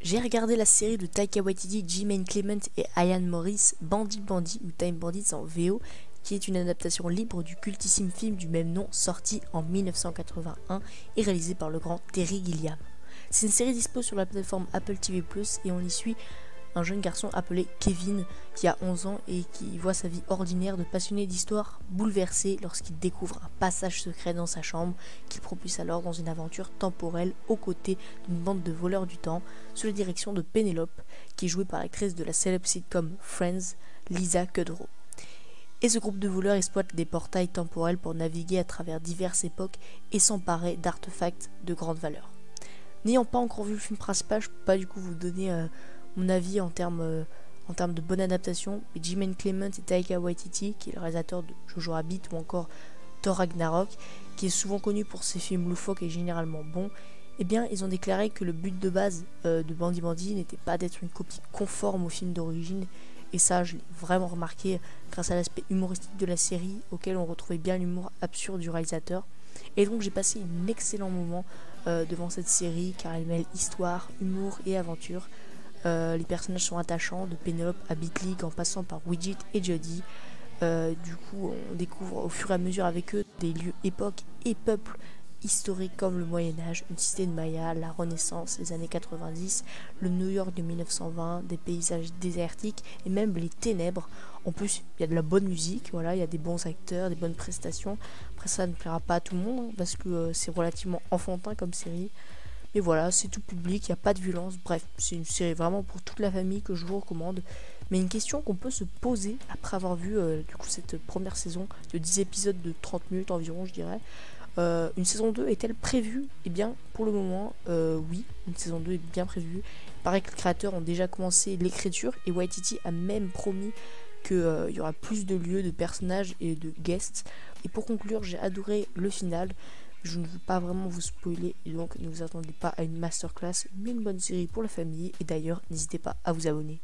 J'ai regardé la série de Taika Waititi, Jemaine Clement et Ian Morris, Bandit Bandit ou Time Bandits en VO, qui est une adaptation libre du cultissime film du même nom sorti en 1981 et réalisé par le grand Terry Gilliam. C'est une série dispo sur la plateforme Apple TV+, et on y suit un jeune garçon appelé Kevin qui a 11 ans et qui voit sa vie ordinaire de passionné d'histoire bouleversée lorsqu'il découvre un passage secret dans sa chambre qu'il propulse alors dans une aventure temporelle aux côtés d'une bande de voleurs du temps sous la direction de Penelope, qui est jouée par l'actrice de la célèbre sitcom Friends, Lisa Kudrow. Et ce groupe de voleurs exploite des portails temporels pour naviguer à travers diverses époques et s'emparer d'artefacts de grande valeur. N'ayant pas encore vu le film principal, je peux pas du coup vous donner mon avis en termes de bonne adaptation, mais Jemaine Clement et Taika Waititi, qui est le réalisateur de Jojo Rabbit ou encore Thor Ragnarok, qui est souvent connu pour ses films loufoques et généralement bons, eh bien ils ont déclaré que le but de base de Bandit Bandit n'était pas d'être une copie conforme au film d'origine, et ça je l'ai vraiment remarqué grâce à l'aspect humoristique de la série, auquel on retrouvait bien l'humour absurde du réalisateur. Et donc j'ai passé un excellent moment devant cette série, car elle mêle histoire, humour et aventure. Les personnages sont attachants, de Penelope à Bitlig en passant par Widget et Jodie. Du coup, on découvre au fur et à mesure avec eux des lieux, époques et peuples historiques comme le Moyen-Âge, une cité de Maya, la Renaissance, les années 90, le New York de 1920, des paysages désertiques et même les ténèbres. En plus, il y a de la bonne musique, voilà, il y a des bons acteurs, des bonnes prestations. Après, ça ne plaira pas à tout le monde parce que c'est relativement enfantin comme série. Mais voilà, c'est tout public, il n'y a pas de violence. Bref, c'est une série vraiment pour toute la famille que je vous recommande. Mais une question qu'on peut se poser après avoir vu du coup cette première saison de 10 épisodes de 30 minutes environ, je dirais. Une saison 2 est-elle prévue? Eh bien, pour le moment, oui, une saison 2 est bien prévue. Il paraît que les créateurs ont déjà commencé l'écriture et Waititi a même promis qu'il y aura plus de lieux, de personnages et de guests. Et pour conclure, j'ai adoré le final. Je ne veux pas vraiment vous spoiler, et donc ne vous attendez pas à une masterclass, mais une bonne série pour la famille. Et d'ailleurs, n'hésitez pas à vous abonner.